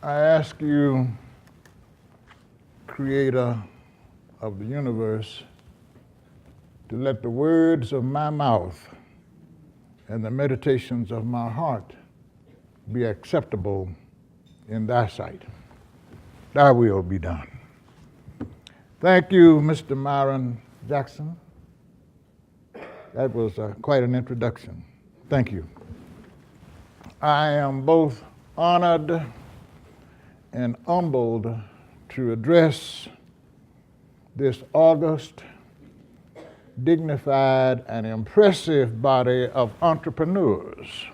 I ask you, Creator of the universe, to let the words of my mouth and the meditations of my heart be acceptable in thy sight. Thy will be done. Thank you, Mr. Myron Jackson. That was quite an introduction. Thank you. I am both honored and humbled to address this august, dignified, and impressive body of entrepreneurs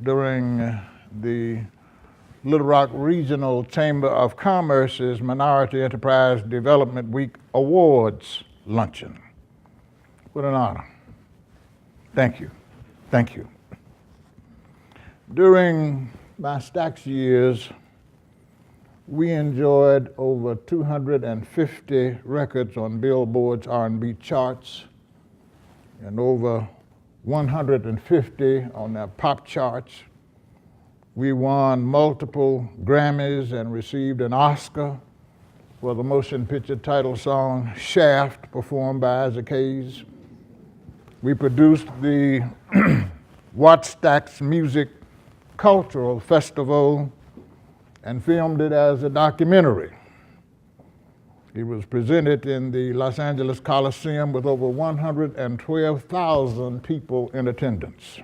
during the Little Rock Regional Chamber of Commerce's Minority Enterprise Development Week Awards luncheon. What an honor. Thank you. Thank you. During my Stax years, we enjoyed over 250 records on Billboard's R&B charts and over 150 on their pop charts. We won multiple Grammys and received an Oscar for the motion picture title song Shaft, performed by Isaac Hayes. We produced the Wattstax Music Cultural Festival and filmed it as a documentary. It was presented in the Los Angeles Coliseum with over 112,000 people in attendance.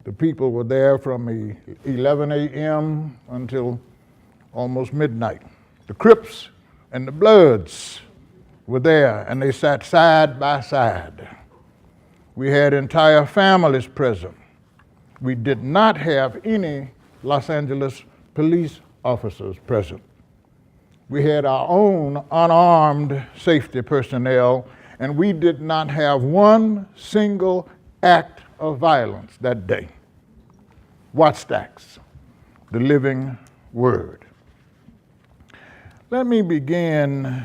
The people were there from 11 a.m. until almost midnight. The Crips and the Bloods were there, and they sat side by side. We had entire families present. We did not have any Los Angeles police officers present. We had our own unarmed safety personnel, and we did not have one single act of violence that day. Wattstax, the living word. Let me begin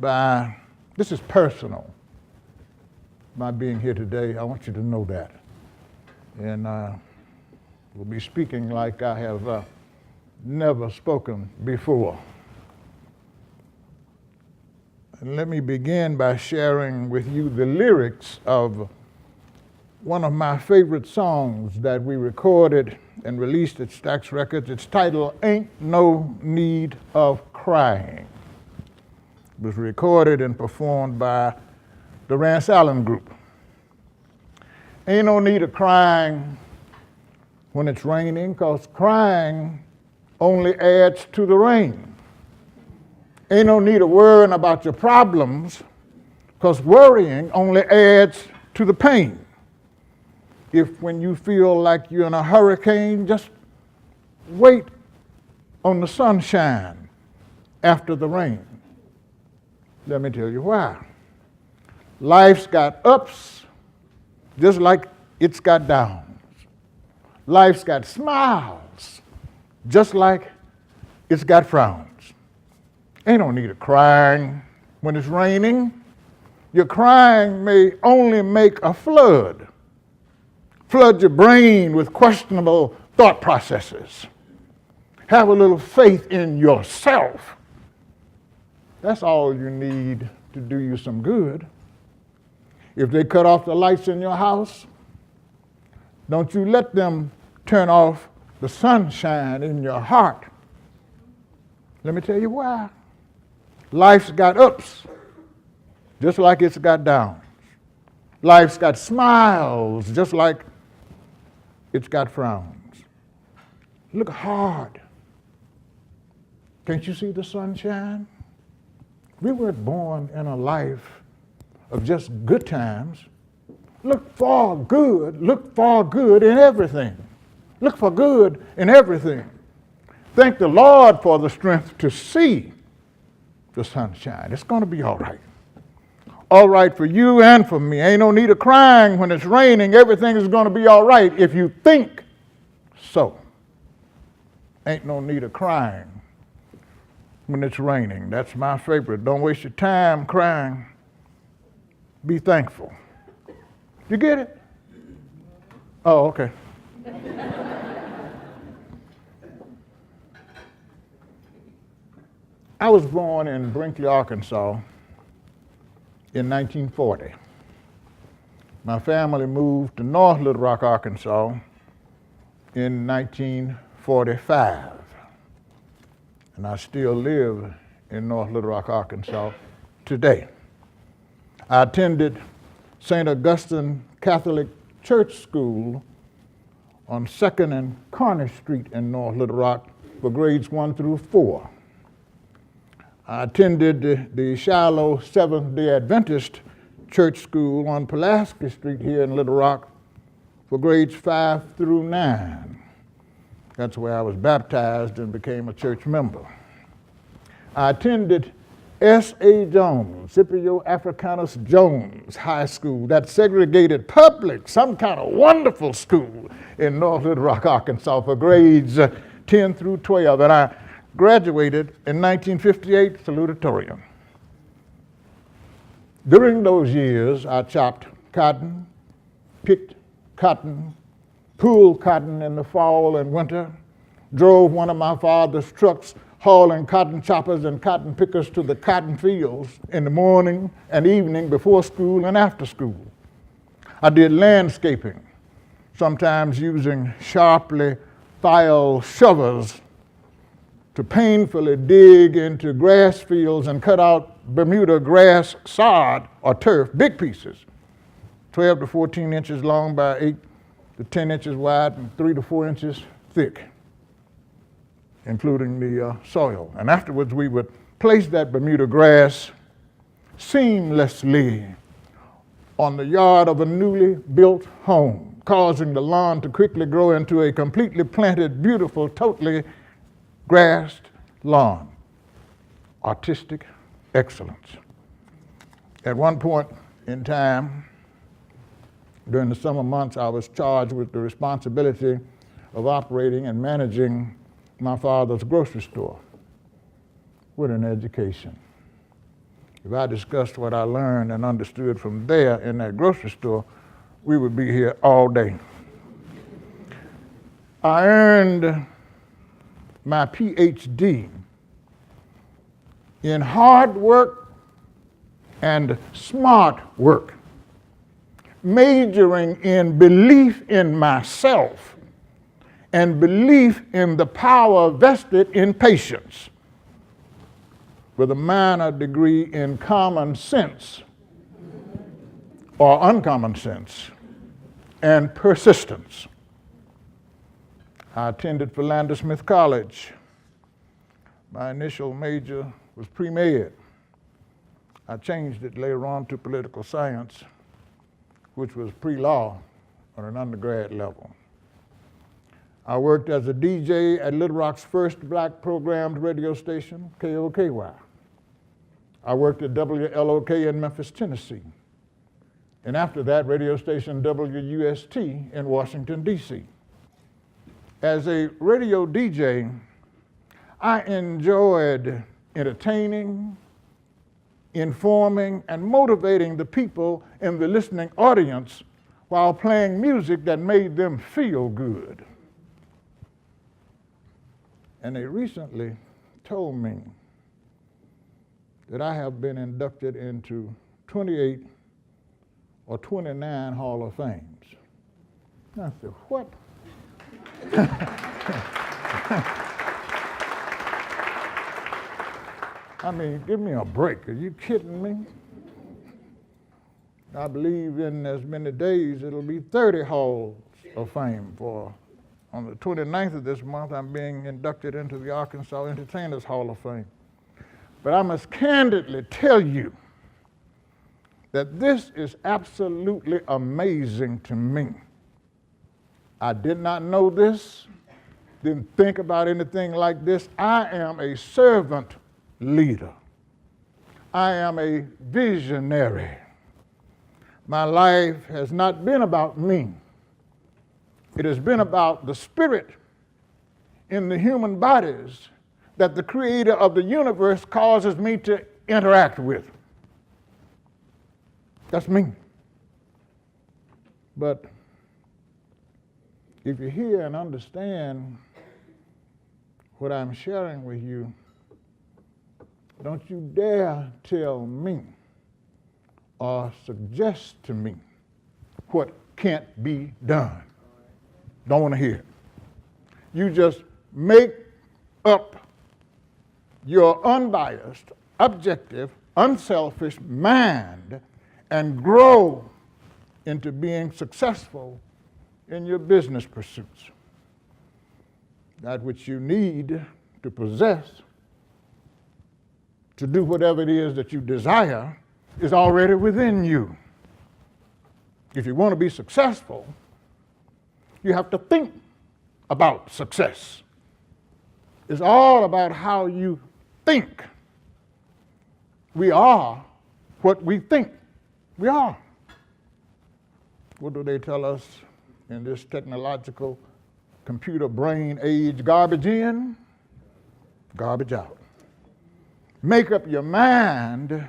by, this is personal, my being here today. I want you to know that. And we'll be speaking like I have never spoken before. And let me begin by sharing with you the lyrics of one of my favorite songs that we recorded and released at Stax Records. It's titled Ain't No Need of Crying. It was recorded and performed by the Rance Allen Group. Ain't no need of crying when it's raining, 'cause crying only adds to the rain. Ain't no need of worrying about your problems, 'cause worrying only adds to the pain. If when you feel like you're in a hurricane, just wait on the sunshine after the rain. Let me tell you why. Life's got ups just like it's got downs. Life's got smiles just like it's got frowns. Ain't no need of crying when it's raining. Your crying may only make a flood your brain with questionable thought processes. Have a little faith in yourself. That's all you need to do you some good. If they cut off the lights in your house, don't you let them turn off the sunshine in your heart. Let me tell you why. Life's got ups, just like it's got downs. Life's got smiles, just like it's got frowns. Look hard. Can't you see the sunshine? We weren't born in a life of just good times. Look for good in everything. Look for good in everything. Thank the Lord for the strength to see the sunshine. It's going to be all right. All right for you and for me. Ain't no need of crying when it's raining. Everything is going to be all right if you think so. Ain't no need of crying when it's raining. That's my favorite. Don't waste your time crying. Be thankful. You get it? Oh, okay. I was born in Brinkley, Arkansas in 1940. My family moved to North Little Rock, Arkansas in 1945. And I still live in North Little Rock, Arkansas today. I attended St. Augustine Catholic Church School on 2nd and Cornish Street in North Little Rock for grades 1 through 4. I attended the Shiloh Seventh-day Adventist Church School on Pulaski Street here in Little Rock for grades 5 through 9. That's where I was baptized and became a church member. I attended S.A. Jones, Scipio Africanus Jones High School, that segregated public, some kind of wonderful school in North Little Rock, Arkansas for grades 10 through 12. And I graduated in 1958 salutatorian. During those years, I chopped cotton, picked cotton, pulled cotton in the fall and winter, drove one of my father's trucks hauling cotton choppers and cotton pickers to the cotton fields in the morning and evening before school and after school. I did landscaping, sometimes using sharply filed shovels to painfully dig into grass fields and cut out Bermuda grass sod or turf, big pieces, 12 to 14 inches long by 8 to 10 inches wide and 3 to 4 inches thick, including the soil. And afterwards, we would place that Bermuda grass seamlessly on the yard of a newly built home, causing the lawn to quickly grow into a completely planted, beautiful, totally grassed lawn. Artistic excellence. At one point in time, during the summer months, I was charged with the responsibility of operating and managing my father's grocery store. What an education. If I discussed what I learned and understood from there in that grocery store, we would be here all day. I earned my PhD in hard work and smart work, majoring in belief in myself and belief in the power vested in patience, with a minor degree in common sense or uncommon sense and persistence. I attended Philander Smith College. My initial major was pre-med. I changed it later on to political science, which was pre-law on an undergrad level. I worked as a DJ at Little Rock's first black programmed radio station, KOKY. I worked at WLOK in Memphis, Tennessee. And after that, radio station WUST in Washington, D.C. As a radio DJ, I enjoyed entertaining, informing, and motivating the people in the listening audience while playing music that made them feel good. And they recently told me that I have been inducted into 28 or 29 Hall of Fames. I said, what? I mean, give me a break. Are you kidding me? I believe in as many days it'll be 30 Halls of Fame. For on the 29th of this month, I'm being inducted into the Arkansas Entertainers Hall of Fame. But I must candidly tell you that this is absolutely amazing to me. I did not know this, didn't think about anything like this. I am a servant leader. I am a visionary. My life has not been about me. It has been about the spirit in the human bodies that the creator of the universe causes me to interact with. That's me. But if you hear and understand what I'm sharing with you, Don't you dare tell me or suggest to me what can't be done. Don't want to hear it. You just make up your unbiased, objective, unselfish mind and grow into being successful in your business pursuits. That which you need to possess to do whatever it is that you desire is already within you. If you want to be successful, you have to think about success. It's all about how you think. We are what we think we are. What do they tell us in this technological computer brain age? Garbage in, garbage out. Make up your mind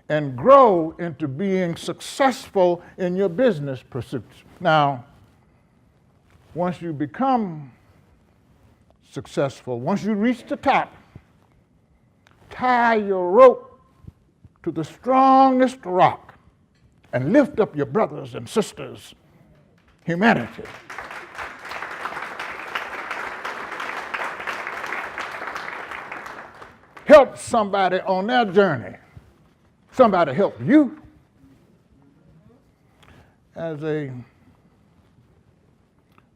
and grow into being successful in your business pursuits. Now, once you become successful, once you reach the top, tie your rope to the strongest rock and lift up your brothers and sisters, humanity. Help somebody on their journey. Somebody help you. As a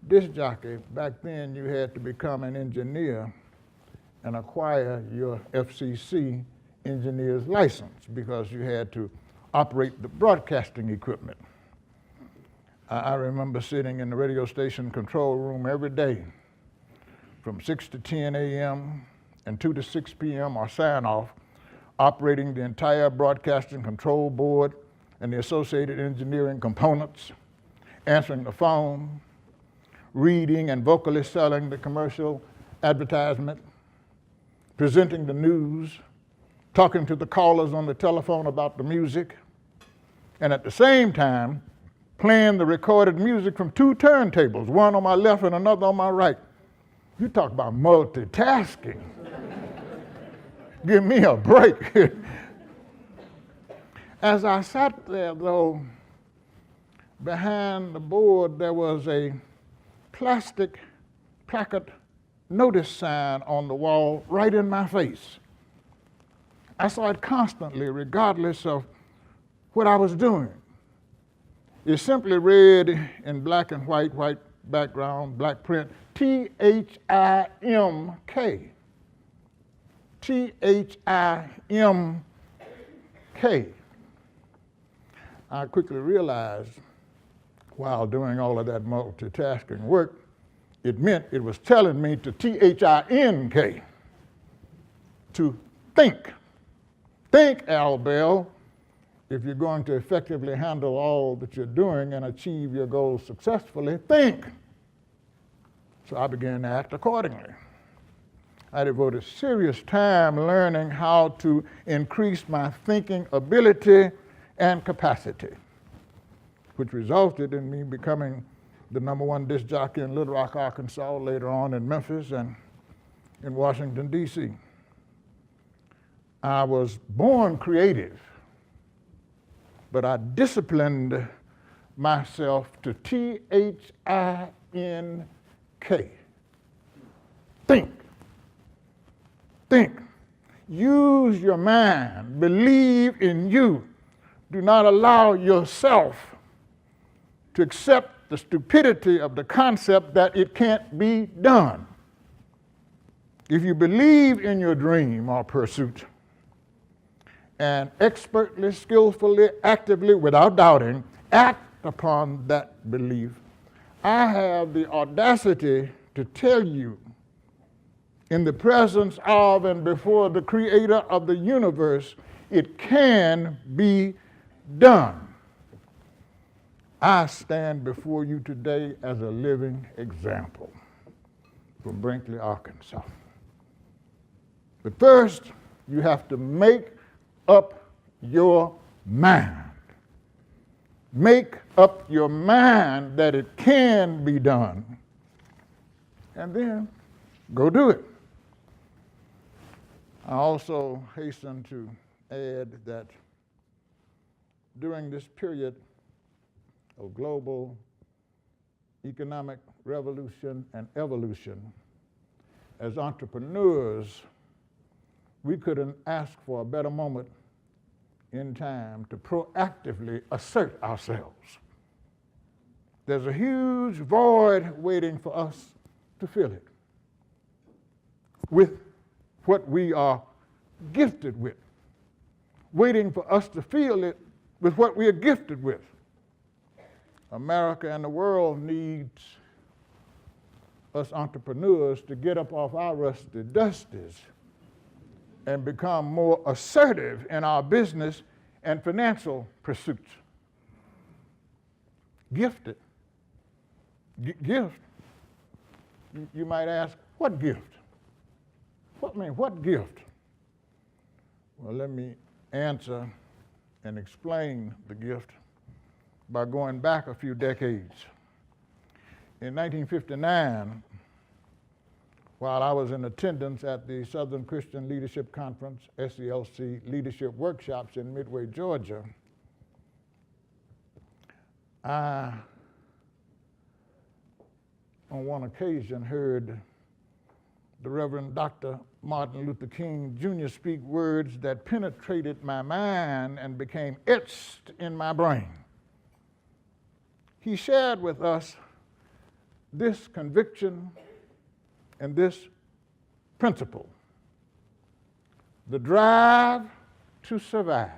disc jockey, back then you had to become an engineer and acquire your FCC engineer's license because you had to operate the broadcasting equipment. I remember sitting in the radio station control room every day from 6 to 10 a.m. and 2 to 6 p.m. or sign off, operating the entire broadcasting control board and the associated engineering components, answering the phone, reading and vocally selling the commercial advertisement, presenting the news, talking to the callers on the telephone about the music, and at the same time, playing the recorded music from two turntables, one on my left and another on my right. You talk about multitasking. Give me a break. As I sat there, though, behind the board, there was a plastic placard notice sign on the wall right in my face. I saw it constantly, regardless of what I was doing. It simply read in black and white background, black print, T-H-I-M-K. T-H-I-M-K. I quickly realized while doing all of that multitasking work, it meant it was telling me to T-H-I-N-K, to think. Think, Al Bell, if you're going to effectively handle all that you're doing and achieve your goals successfully, think. So I began to act accordingly. I devoted serious time learning how to increase my thinking ability and capacity, which resulted in me becoming the #1 disc jockey in Little Rock, Arkansas, later on in Memphis and in Washington, D.C. I was born creative, but I disciplined myself to T-H-I-N-K. Think. Think. Use your mind. Believe in you. Do not allow yourself to accept the stupidity of the concept that it can't be done. If you believe in your dream or pursuit, and expertly, skillfully, actively, without doubting, act upon that belief, I have the audacity to tell you, in the presence of and before the creator of the universe, it can be done. I stand before you today as a living example from Brinkley, Arkansas. But first, you have to make up your mind. Make up your mind that it can be done, and then go do it. I also hasten to add that during this period of global economic revolution and evolution, as entrepreneurs, we couldn't ask for a better moment in time to proactively assert ourselves. There's a huge void waiting for us to fill it with what we are gifted with, waiting for us to fill it with what we are gifted with. America and the world needs us entrepreneurs to get up off our rusty dusties and become more assertive in our business and financial pursuits. Gifted. Gift. You might ask, what gift? What gift? Well, let me answer and explain the gift by going back a few decades. In 1959, while I was in attendance at the Southern Christian Leadership Conference, SCLC Leadership Workshops in Midway, Georgia, I, on one occasion, heard the Reverend Dr. Martin Luther King Jr. speak words that penetrated my mind and became etched in my brain. He shared with us this conviction and this principle: the drive to survive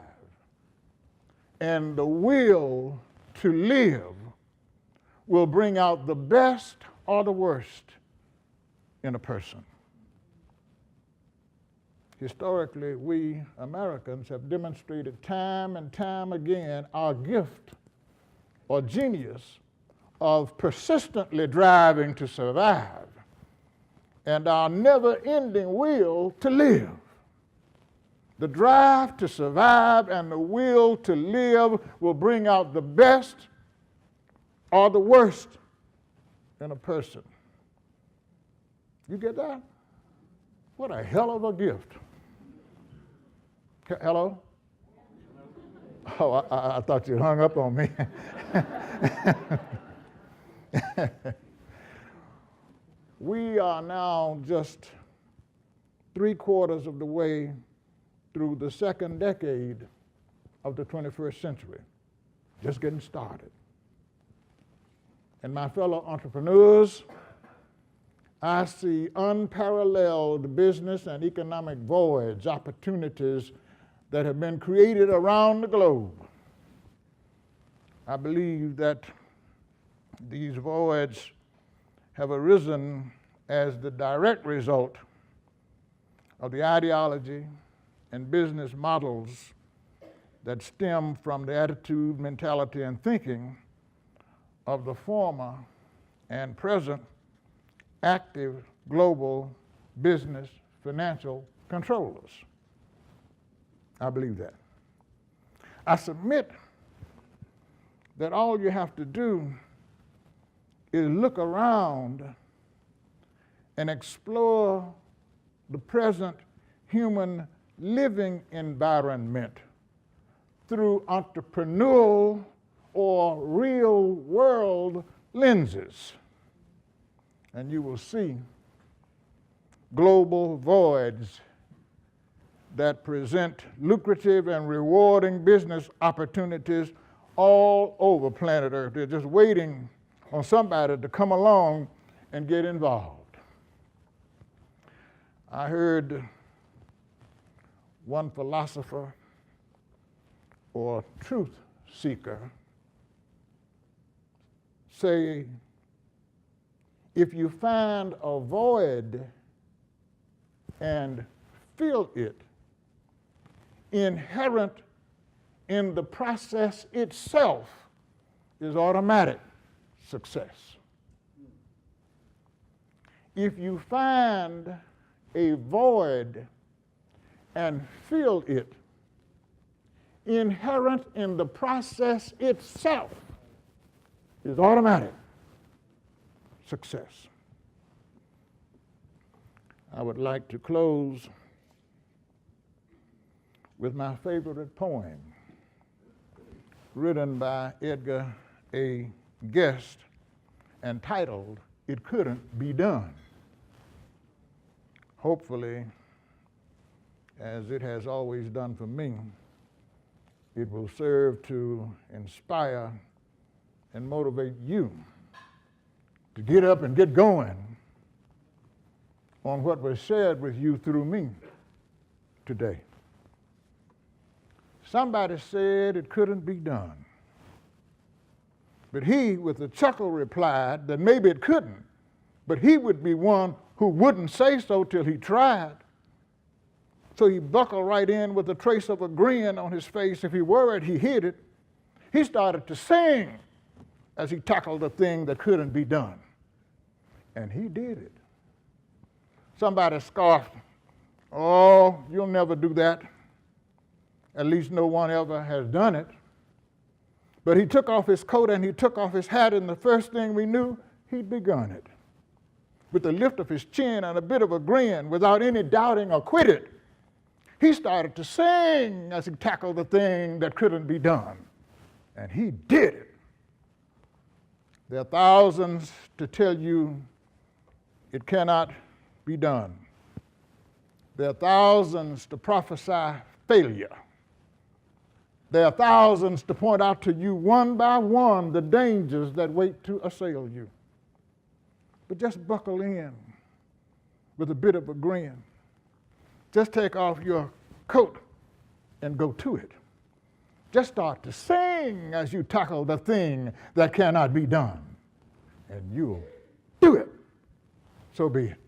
and the will to live will bring out the best or the worst in a person. Historically, we Americans have demonstrated time and time again our gift or genius of persistently driving to survive and our never-ending will to live. The drive to survive and the will to live will bring out the best or the worst in a person. You get that? What a hell of a gift. Hello? Oh, I thought you hung up on me. We are now just 3/4 of the way through the second decade of the 21st century, just getting started. And my fellow entrepreneurs, I see unparalleled business and economic voids, opportunities that have been created around the globe. I believe that these voids have arisen as the direct result of the ideology and business models that stem from the attitude, mentality, and thinking of the former and present active global business financial controllers. I believe that. I submit that all you have to do is look around and explore the present human living environment through entrepreneurial or real world lenses, and you will see global voids that present lucrative and rewarding business opportunities all over planet Earth. They're just waiting on somebody to come along and get involved. I heard one philosopher or truth seeker say, if you find a void and fill it, inherent in the process itself is automatic success. If you find a void and fill it, inherent in the process itself is automatic success. I would like to close with my favorite poem, written by Edgar A. Guest and titled, "It Couldn't Be Done." Hopefully, as it has always done for me, it will serve to inspire and motivate you to get up and get going on what was shared with you through me today. Somebody said it couldn't be done. But he, with a chuckle, replied that maybe it couldn't, but he would be one who wouldn't say so till he tried. So he buckled right in with a trace of a grin on his face. If he worried, he hid it. He started to sing as he tackled a thing that couldn't be done. And he did it. Somebody scoffed, "Oh, you'll never do that. At least no one ever has done it." But he took off his coat and he took off his hat, and the first thing we knew, he'd begun it. With a lift of his chin and a bit of a grin, without any doubting or quitting, he started to sing as he tackled the thing that couldn't be done. And he did it. There are thousands to tell you it cannot be done. There are thousands to prophesy failure. There are thousands to point out to you one by one the dangers that wait to assail you. But just buckle in with a bit of a grin. Just take off your coat and go to it. Just start to sing as you tackle the thing that cannot be done. And you'll do it. So be it.